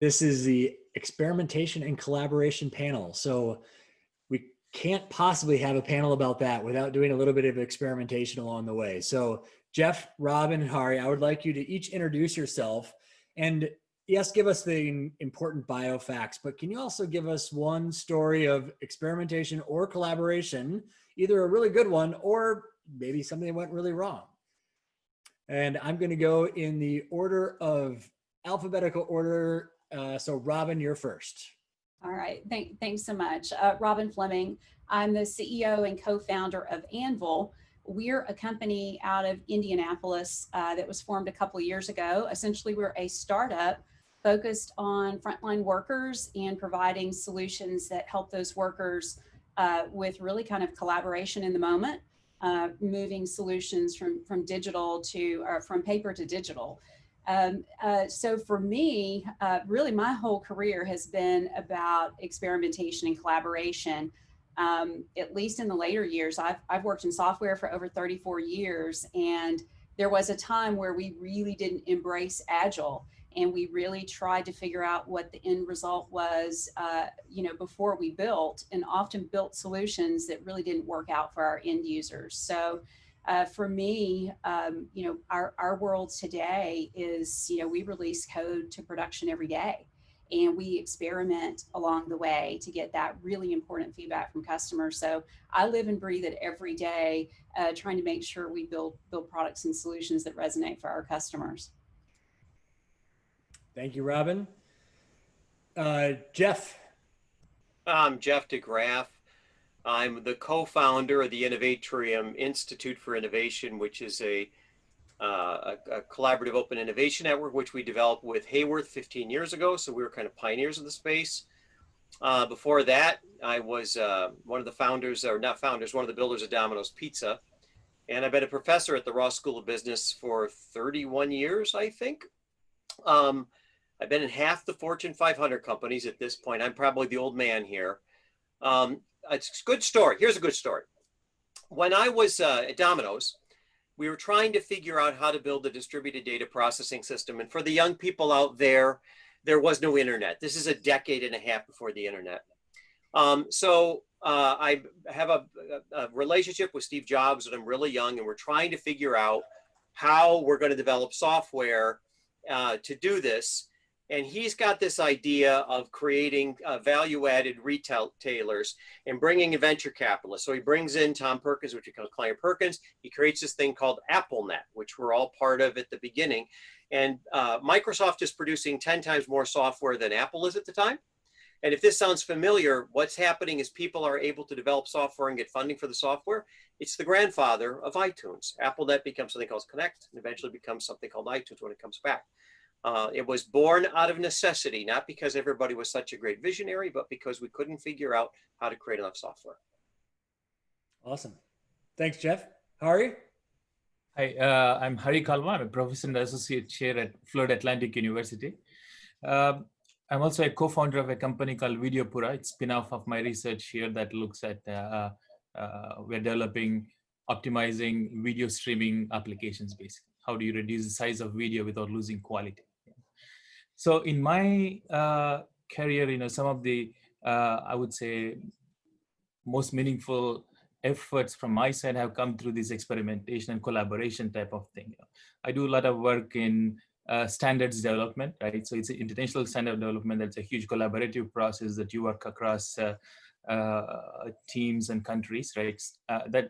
This is the experimentation and collaboration panel. So we can't possibly have a panel about that without doing a little bit of experimentation along the way. So Jeff, Robin, and Hari, I would like you to each introduce yourself and yes, give us the important bio facts, but can you also give us one story of experimentation or collaboration, either a really good one or maybe something that went really wrong? And I'm going to go in the order of alphabetical order. So Robin, you're first. All right, thanks so much. Robin Fleming, I'm the CEO and co-founder of Anvil. We're a company out of Indianapolis that was formed a couple of years ago. Essentially, we're a startup focused on frontline workers and providing solutions that help those workers with really kind of collaboration in the moment, moving solutions from digital to, or from paper to digital. So for me, really my whole career has been about experimentation and collaboration. At least in the later years, I've worked in software for over 34 years, and there was a time where we really didn't embrace Agile, and we really tried to figure out what the end result was, before we built, and often built solutions that really didn't work out for our end users. So for me, our world today is, we release code to production every day, and we experiment along the way to get that really important feedback from customers. So I live and breathe it every day, trying to make sure we build products and solutions that resonate for our customers. Thank you, Robin. Jeff. I'm Jeff DeGraff. I'm the co-founder of the Innovatorium Institute for Innovation, which is a collaborative open innovation network, which we developed with Hayworth 15 years ago. So we were kind of pioneers of the space. Before that, I was one of the founders, or not founders, one of the builders of Domino's Pizza. And I've been a professor at the Ross School of Business for 31 years, I think. I've been in half the Fortune 500 companies at this point. I'm probably the old man here. It's a good story. Here's a good story. When I was at Domino's, we were trying to figure out how to build a distributed data processing system. And for the young people out there, there was no internet. This is a decade and a half before the internet. So I have a relationship with Steve Jobs when I'm really young, and we're trying to figure out how we're going to develop software to do this. And he's got this idea of creating value-added retailers and bringing in venture capitalists. So he brings in Tom Perkins, which we call Kleiner Perkins. He creates this thing called AppleNet, which we're all part of at the beginning. And Microsoft is producing 10 times more software than Apple is at the time. And if this sounds familiar, what's happening is people are able to develop software and get funding for the software. It's the grandfather of iTunes. AppleNet becomes something called Connect, and eventually becomes something called iTunes when it comes back. It was born out of necessity, not because everybody was such a great visionary, but because we couldn't figure out how to create enough software. Awesome. Thanks, Jeff. Hari? Hi, I'm Hari Kalma. I'm a professor and associate chair at Florida Atlantic University. I'm also a co-founder of a company called Videopura. It's a spin-off of my research here that looks at, we're developing, optimizing video streaming applications, basically. How do you reduce the size of video without losing quality? So in my career, some of the, I would say, most meaningful efforts from my side have come through this experimentation and collaboration type of thing. I do a lot of work in standards development, right? So it's an international standard development. That's a huge collaborative process that you work across teams and countries, right?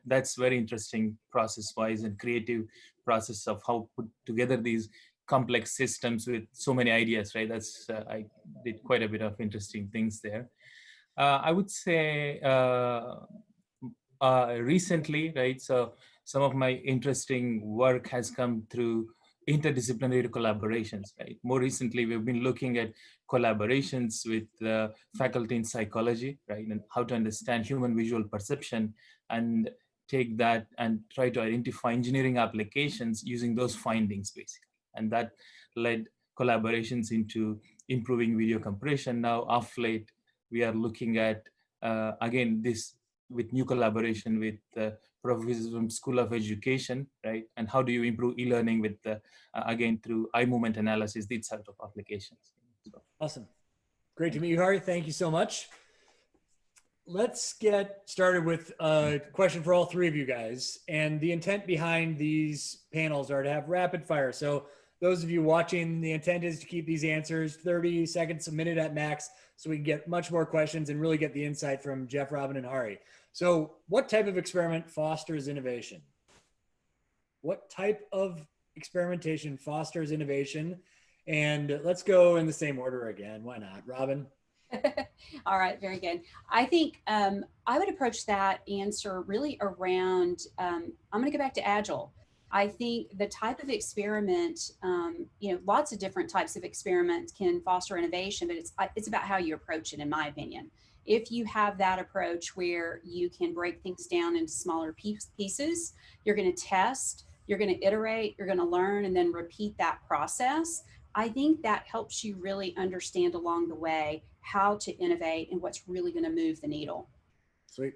That's very interesting process-wise and creative process of how put together these complex systems with so many ideas, right? That's I did quite a bit of interesting things there. I would say recently, right? So some of my interesting work has come through interdisciplinary collaborations, right? More recently, we've been looking at collaborations with faculty in psychology, right? And how to understand human visual perception and take that and try to identify engineering applications using those findings, basically. And that led collaborations into improving video compression. Now, off late, we are looking at, again, this with new collaboration with professors from School of Education, right? And how do you improve e-learning with, again, through eye movement analysis, these sort of applications. Awesome. Great to meet you, Hari. Thank you so much. Let's get started with a question for all three of you guys. And the intent behind these panels are to have rapid fire. So those of you watching, the intent is to keep these answers 30 seconds, a minute at max, so we can get much more questions and really get the insight from Jeff, Robin, and Hari. So what type of experiment fosters innovation? What type of experimentation fosters innovation? And let's go in the same order again. Why not? Robin? All right, very good. I think I would approach that answer really around, I'm going to go back to Agile. I think the type of experiment, lots of different types of experiments can foster innovation, but it's about how you approach it, in my opinion. If you have that approach where you can break things down into smaller pieces, you're going to test, you're going to iterate, you're going to learn, and then repeat that process. I think that helps you really understand along the way how to innovate and what's really going to move the needle. Sweet.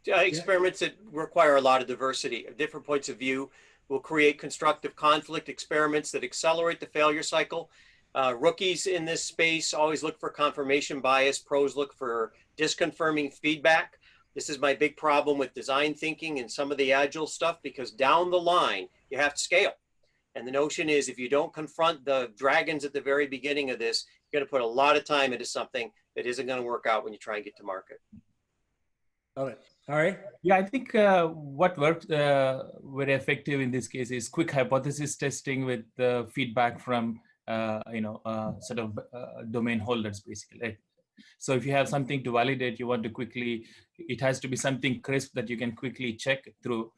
Experiments that require a lot of diversity, different points of view, will create constructive conflict. Experiments that accelerate the failure cycle. Rookies in this space always look for confirmation bias. Pros look for disconfirming feedback. This is my big problem with design thinking and some of the agile stuff, because down the line, you have to scale. And the notion is, if you don't confront the dragons at the very beginning of this, you're going to put a lot of time into something that isn't going to work out when you try and get to market. Love it. All right. Yeah, I think what worked very effective in this case is quick hypothesis testing with the feedback from sort of domain holders, basically. Right? So if you have something to validate, you want to quickly, it has to be something crisp that you can quickly check through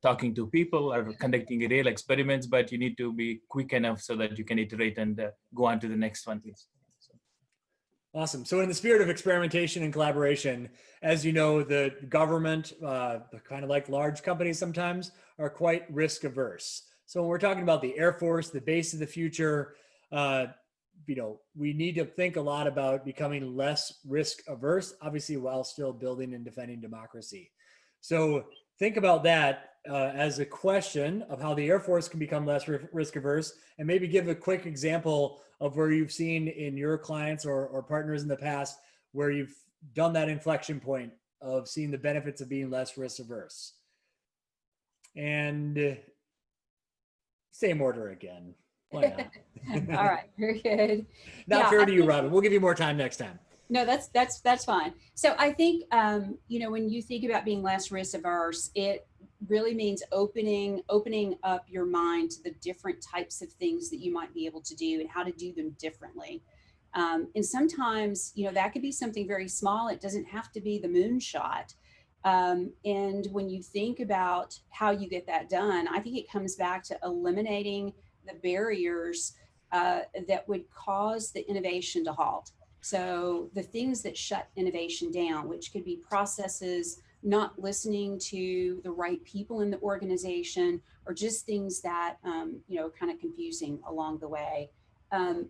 talking to people or conducting real experiments, but you need to be quick enough so that you can iterate and go on to the next one, please. Awesome. So in the spirit of experimentation and collaboration, as you know, the government, kind of like large companies sometimes, are quite risk averse. So when we're talking about the Air Force, the base of the future, we need to think a lot about becoming less risk averse, obviously, while still building and defending democracy. So think about that as a question of how the Air Force can become less risk averse, and maybe give a quick example of where you've seen in your clients or partners in the past where you've done that inflection point of seeing the benefits of being less risk averse. And same order again. Why not? All right, very good. Not fair to you, Robin. We'll give you more time next time. No, that's fine. So I think when you think about being less risk averse, it really means opening up your mind to the different types of things that you might be able to do and how to do them differently. And sometimes, that could be something very small. It doesn't have to be the moonshot. And when you think about how you get that done, I think it comes back to eliminating the barriers that would cause the innovation to halt. So the things that shut innovation down, which could be processes, not listening to the right people in the organization, or just things that, kind of confusing along the way.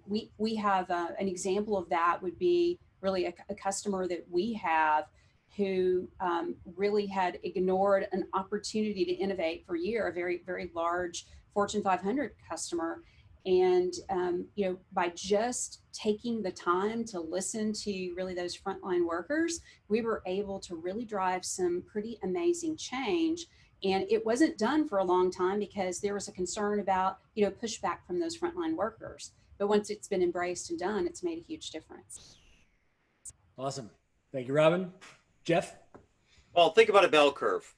We have an example of that would be really a customer that we have who really had ignored an opportunity to innovate for a year, a very, very large Fortune 500 customer. And, by just taking the time to listen to really those frontline workers, we were able to really drive some pretty amazing change. And it wasn't done for a long time because there was a concern about, pushback from those frontline workers. But once it's been embraced and done, it's made a huge difference. Awesome. Thank you, Robin. Jeff? Well, think about a bell curve.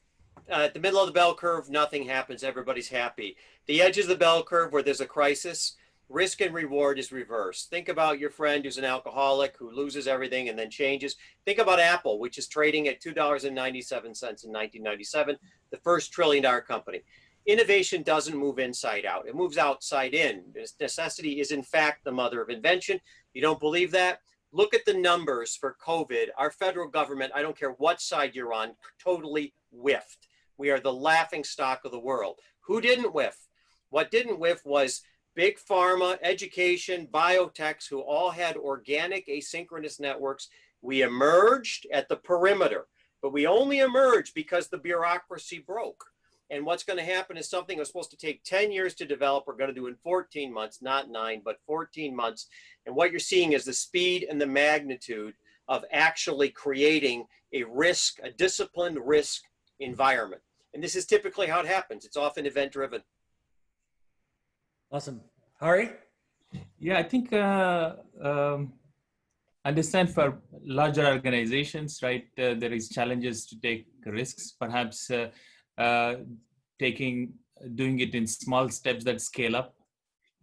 At the middle of the bell curve, nothing happens. Everybody's happy. The edge of the bell curve where there's a crisis, risk and reward is reversed. Think about your friend who's an alcoholic who loses everything and then changes. Think about Apple, which is trading at $2.97 in 1997, the first $1 trillion company. Innovation doesn't move inside out. It moves outside in. Necessity is, in fact, the mother of invention. You don't believe that? Look at the numbers for COVID. Our federal government, I don't care what side you're on, totally whiffed. We are the laughing stock of the world. Who didn't whiff? What didn't whiff was big pharma, education, biotechs, who all had organic asynchronous networks. We emerged at the perimeter, but we only emerged because the bureaucracy broke. And what's going to happen is something that's supposed to take 10 years to develop, we're going to do in 14 months, not 9, but 14 months. And what you're seeing is the speed and the magnitude of actually creating a risk, a disciplined risk environment. And this is typically how it happens. It's often event driven. Awesome. Hari? Yeah, I think understand for larger organizations, right? There is challenges to take risks. Perhaps doing it in small steps that scale up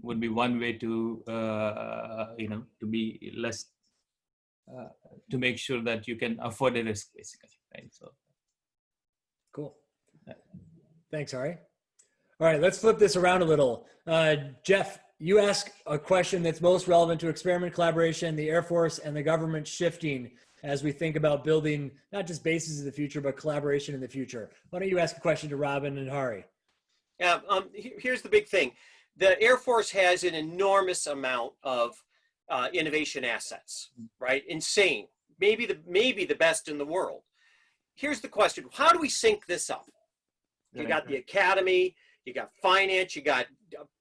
would be one way to to be less to make sure that you can afford a risk, basically, right? So Cool. Thanks, Hari. All right, let's flip this around a little. Jeff, you ask a question that's most relevant to experiment collaboration, the Air Force and the government shifting as we think about building not just bases of the future, but collaboration in the future. Why don't you ask a question to Robin and Hari? Yeah, here's the big thing. The Air Force has an enormous amount of innovation assets, right? Insane. Maybe the best in the world. Here's the question. How do we sync this up? You got the academy, you got finance, you got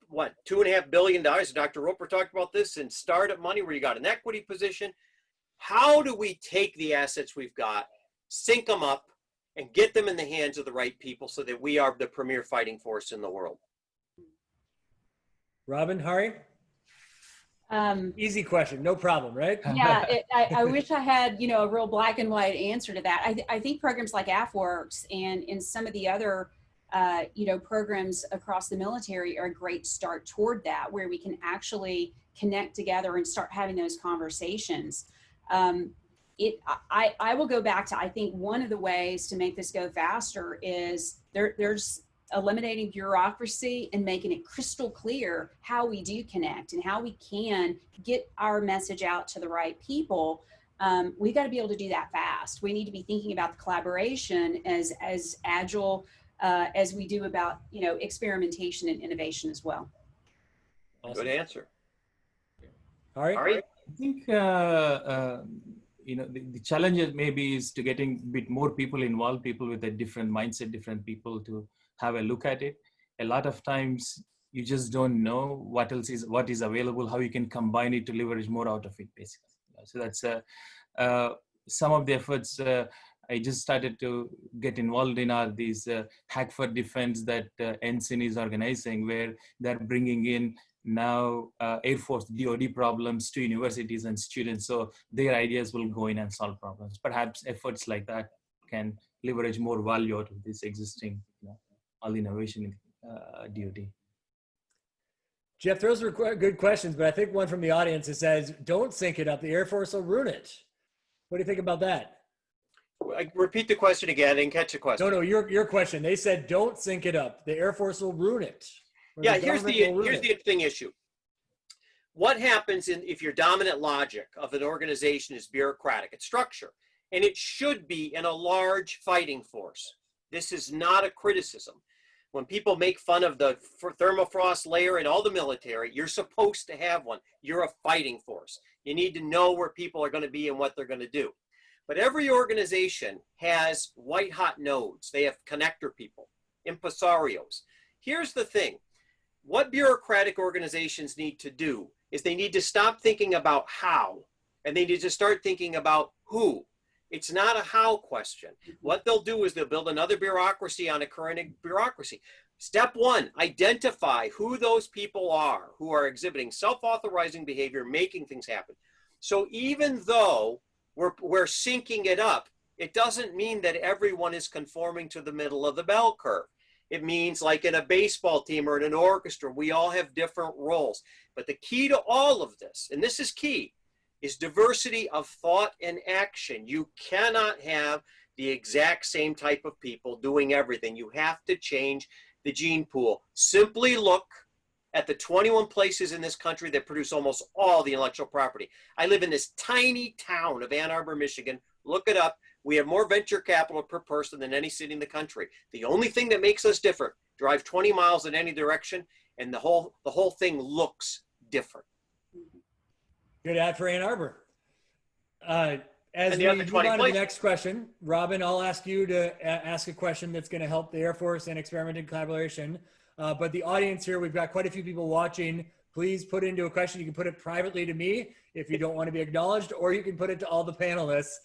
what, $2.5 billion. Dr. Roper talked about this in startup money where you got an equity position. How do we take the assets we've got, sync them up, and get them in the hands of the right people so that we are the premier fighting force in the world? Robin, Hari? Easy question, no problem, right? Yeah, I wish I had, a real black and white answer to that. I think programs like AFWorks and in some of the other, programs across the military are a great start toward that, where we can actually connect together and start having those conversations. I will go back to, I think one of the ways to make this go faster is there's eliminating bureaucracy and making it crystal clear how we do connect and how we can get our message out to the right people. We've got to be able to do that fast. We need to be thinking about the collaboration as agile as we do about, experimentation and innovation as well. Awesome. Good answer. Hari? Hari? I think the challenge maybe is to getting a bit more people involved, people with a different mindset, different people to have a look at it. A lot of times you just don't know what is available, how you can combine it to leverage more out of it, basically. So that's some of the efforts. I just started to get involved in these Hack for Defense that NCIN is organizing, where they're bringing in now Air Force DoD problems to universities and students, so their ideas will go in and solve problems. Perhaps efforts like that can leverage more value out of this existing all innovation in DoD. Jeff, those are good questions, but I think one from the audience that says, don't sync it up, the Air Force will ruin it. What do you think about that? Repeat the question again. I didn't catch the question. No, your question. They said, don't sync it up. The Air Force will ruin it. Yeah, here's the interesting issue. What happens if your dominant logic of an organization is bureaucratic? It's structure, and it should be in a large fighting force. This is not a criticism. When people make fun of the thermofrost layer in all the military, you're supposed to have one. You're a fighting force. You need to know where people are going to be and what they're going to do. But every organization has white hot nodes. They have connector people, impresarios. Here's the thing. What bureaucratic organizations need to do is they need to stop thinking about how, and they need to start thinking about who. It's not a how question. What they'll do is they'll build another bureaucracy on a current bureaucracy. Step one, identify who those people are who are exhibiting self-authorizing behavior, making things happen. So even though we're syncing it up, it doesn't mean that everyone is conforming to the middle of the bell curve. It means like in a baseball team or in an orchestra, we all have different roles. But the key to all of this, and this is key, is diversity of thought and action. You cannot have the exact same type of people doing everything. You have to change the gene pool. Simply look at the 21 places in this country that produce almost all the intellectual property. I live in this tiny town of Ann Arbor, Michigan. Look it up. We have more venture capital per person than any city in the country. The only thing that makes us different, drive 20 miles in any direction, and the whole thing looks different. Good ad for Ann Arbor. As And we the other move 20 on to the places. next question, Robin, I'll ask you to ask a question that's going to help the Air Force and experiment and collaboration. But the audience here, we've got quite a few people watching. Please put into a question. You can put it privately to me if you don't want to be acknowledged, or you can put it to all the panelists,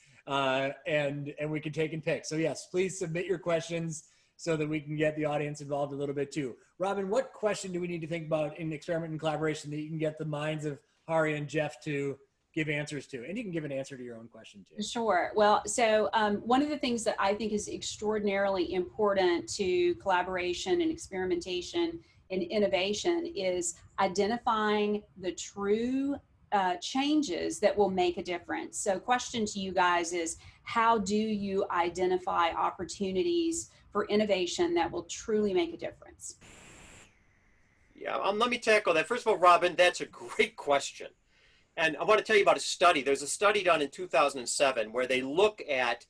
and we can take and pick. So yes, please submit your questions so that we can get the audience involved a little bit too. Robin, what question do we need to think about in experiment and collaboration that you can get the minds of Hari and Jeff to give answers to? And you can give an answer to your own question too. Sure. Well, so one of the things that I think is extraordinarily important to collaboration and experimentation and innovation is identifying the true changes that will make a difference. So question to you guys is, how do you identify opportunities for innovation that will truly make a difference? Yeah, let me tackle that. First of all, Robin, that's a great question. And I want to tell you about a study. There's a study done in 2007 where they look at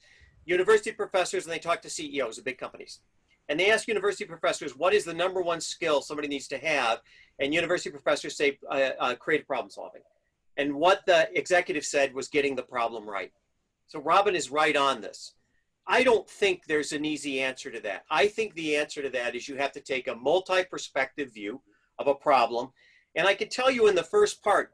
university professors and they talk to CEOs of big companies. And they ask university professors, what is the #1 skill somebody needs to have? And university professors say creative problem solving. And what the executive said was getting the problem right. So Robin is right on this. I don't think there's an easy answer to that. I think the answer to that is you have to take a multi-perspective view of a problem. And I can tell you in the first part,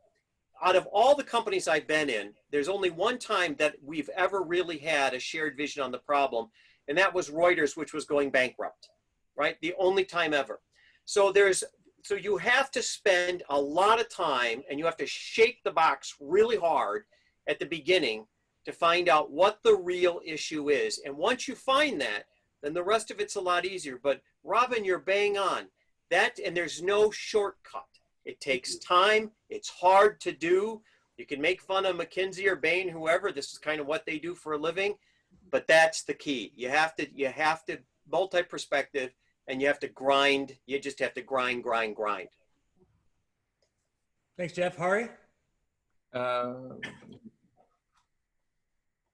out of all the companies I've been in, there's only one time that we've ever really had a shared vision on the problem, and that was Reuters, which was going bankrupt, right? The only time ever. So you have to spend a lot of time and you have to shake the box really hard at the beginning to find out what the real issue is. And once you find that, then the rest of it's a lot easier. But Robin, you're bang on that, and there's no shortcut. It takes time. It's hard to do. You can make fun of McKinsey or Bain, whoever. This is kind of what they do for a living, but that's the key. You have to multi-perspective, and you have to grind. You just have to grind. Thanks, Jeff. Hari?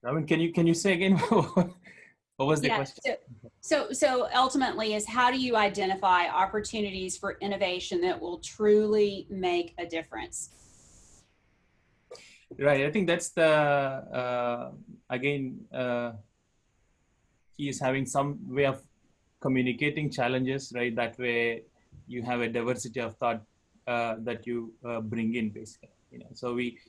Robin, can you say again? What was the question? So ultimately is, how do you identify opportunities for innovation that will truly make a difference? Right. I think that's the, he is having some way of communicating challenges, right? That way you have a diversity of thought that you bring in, basically. So we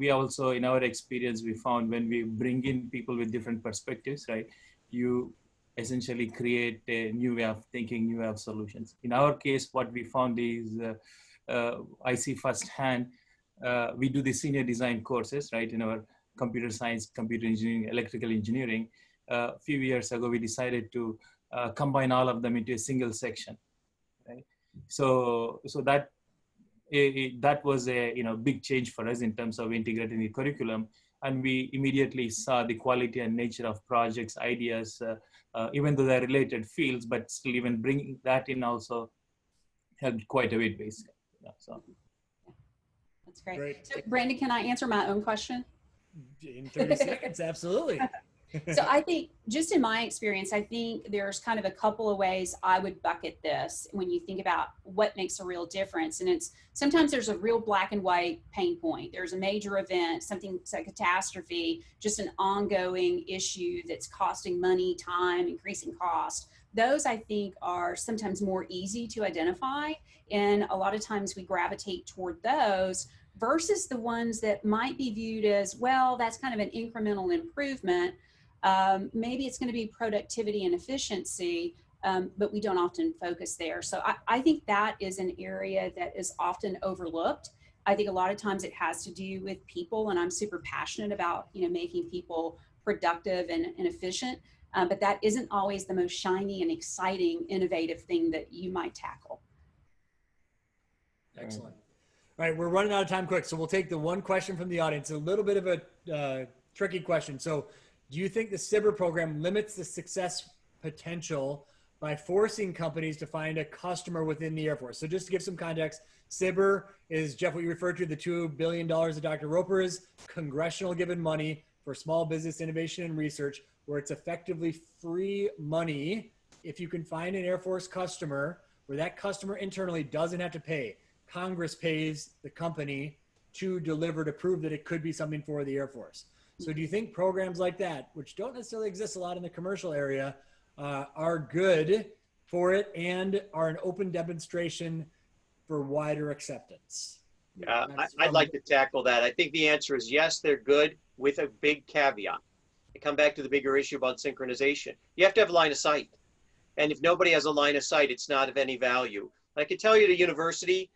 also, in our experience, we found when we bring in people with different perspectives, right, you essentially create a new way of thinking, new way of solutions. In our case, what we found is, I see firsthand, we do the senior design courses, right, in our computer science, computer engineering, electrical engineering. A few years ago, we decided to combine all of them into a single section, right? So that was a big change for us in terms of integrating the curriculum, and we immediately saw the quality and nature of projects, ideas, even though they're related fields, but still even bringing that in also helped quite a bit, basically. So That's great. Great. So Brandon, can I answer my own question? In 30 seconds, absolutely. So I think, just in my experience, I think there's kind of a couple of ways I would bucket this when you think about what makes a real difference. And it's, sometimes there's a real black and white pain point. There's a major event, something like a catastrophe, just an ongoing issue that's costing money, time, increasing cost. Those, I think, are sometimes more easy to identify. And a lot of times we gravitate toward those versus the ones that might be viewed as, well, that's kind of an incremental improvement. Maybe it's going to be productivity and efficiency, but we don't often focus there. So I think that is an area that is often overlooked. I think a lot of times it has to do with people, and I'm super passionate about, making people productive and efficient, but that isn't always the most shiny and exciting, innovative thing that you might tackle. Excellent. All right, we're running out of time quick, so we'll take the one question from the audience, a little bit of a tricky question. So, do you think the SBIR program limits the success potential by forcing companies to find a customer within the Air Force? So just to give some context, SBIR is, Jeff, what you referred to, the $2 billion that Dr. Roper is, congressional given money for small business innovation and research, where it's effectively free money if you can find an Air Force customer where that customer internally doesn't have to pay. Congress pays the company to deliver to prove that it could be something for the Air Force. So do you think programs like that, which don't necessarily exist a lot in the commercial area, are good for it and are an open demonstration for wider acceptance? I'd like to tackle that. I think the answer is yes, they're good, with a big caveat. I come back to the bigger issue about synchronization. You have to have a line of sight. And if nobody has a line of sight, it's not of any value. I can tell you the university,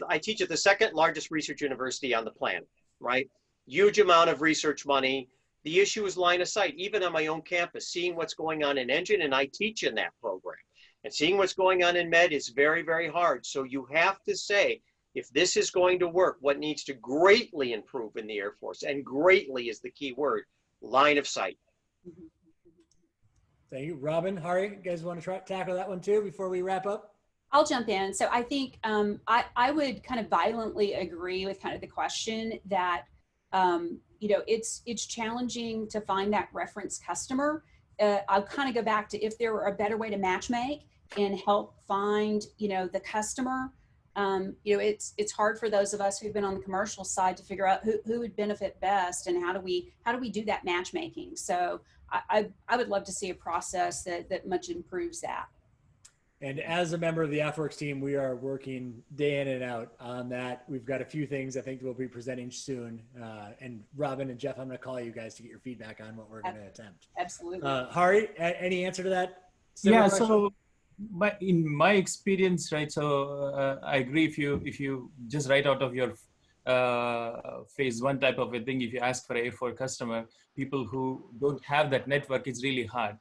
I teach at the second largest research university on the planet, right? Huge amount of research money. The issue is line of sight. Even on my own campus, seeing what's going on in engine, and I teach in that program. And seeing what's going on in med is very, very hard. So you have to say, if this is going to work, what needs to greatly improve in the Air Force, and greatly is the key word, line of sight. Thank you. Robin, Hari, you guys want to tackle that one too before we wrap up? I'll jump in. So I think I would kind of violently agree with kind of the question that, you know, it's challenging to find that reference customer. I'll kind of go back to if there were a better way to match make and help find, you know, the customer. You know, it's hard for those of us who've been on the commercial side to figure out who would benefit best and how do we do that matchmaking. So I would love to see a process that much improves that. And as a member of the AFWERX team, we are working day in and out on that. We've got a few things I think we'll be presenting soon. And Robin and Jeff, I'm going to call you guys to get your feedback on what we're going to attempt. Absolutely. Hari, any answer to that? Yeah. So, in my experience, right? So I agree. If you just write out of your phase one type of a thing, if you ask for a for customer, people who don't have that network, it's really hard.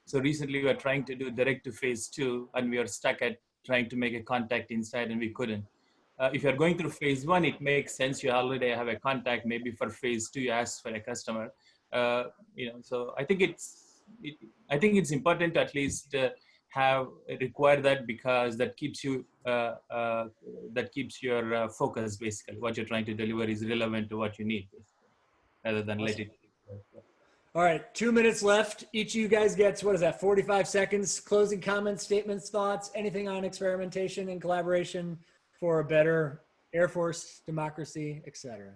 So recently we are trying to do direct to phase two, and we are stuck at trying to make a contact inside, and we couldn't. If you're going through phase one, it makes sense. You already have a contact. Maybe for phase two, you ask for a customer. You know, so I think it's important to at least require that, because that keeps you your focus. Basically, what you're trying to deliver is relevant to what you need, rather than let it. All right, 2 minutes left. Each of you guys gets, what is that, 45 seconds? Closing comments, statements, thoughts, anything on experimentation and collaboration for a better Air Force, democracy, etc.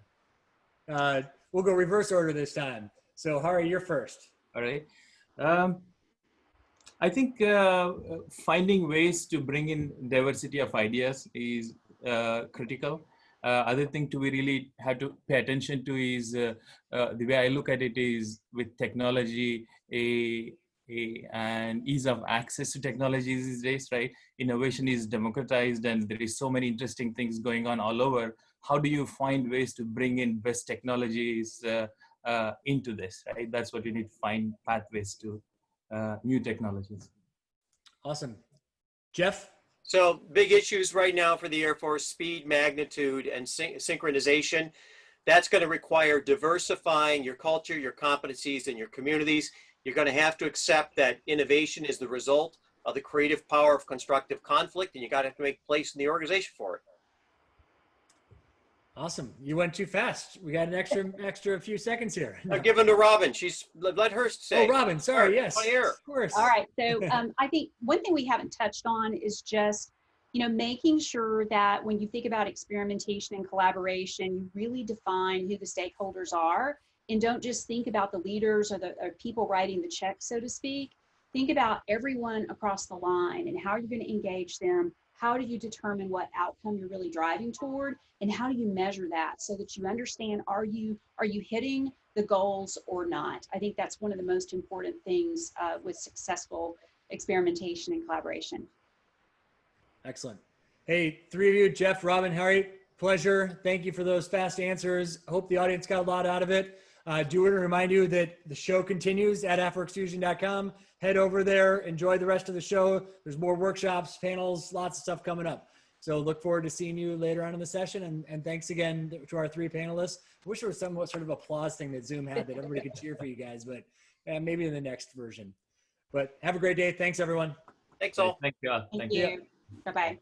We'll go reverse order this time. So Hari, you're first. All right. I think finding ways to bring in diversity of ideas is critical. Other thing we really have to pay attention to is the way I look at it is with technology and ease of access to technology these days, right? Innovation is democratized and there is so many interesting things going on all over. How do you find ways to bring in best technologies into this, right? That's what you need to find pathways to new technologies. Awesome. Jeff? So big issues right now for the Air Force: speed, magnitude, and synchronization. That's going to require diversifying your culture, your competencies, and your communities. You're going to have to accept that innovation is the result of the creative power of constructive conflict, and you got to have to make place in the organization for it. Awesome. You went too fast. We got an extra few seconds here. I'll give them to Robin. Let her say. Oh, Robin, sorry. Yes, of course. All right. So I think one thing we haven't touched on is just, you know, making sure that when you think about experimentation and collaboration, you really define who the stakeholders are, and don't just think about the leaders or the people writing the check, so to speak. Think about everyone across the line and how you're going to engage them. How do you determine what outcome you're really driving toward, and how do you measure that so that you understand, are you hitting the goals or not? I think that's one of the most important things with successful experimentation and collaboration. Excellent. Hey, three of you, Jeff, Robin, Hari, pleasure. Thank you for those fast answers. I hope the audience got a lot out of it. Do want to remind you that the show continues at AFWERXfusion.com. Head over there, enjoy the rest of the show. There's more workshops, panels, lots of stuff coming up. So look forward to seeing you later on in the session. And thanks again to our three panelists. I wish there was some sort of applause thing that Zoom had that everybody could cheer for you guys, but maybe in the next version. But have a great day. Thanks, everyone. Thanks all. Thank you. Thank you. Bye-bye.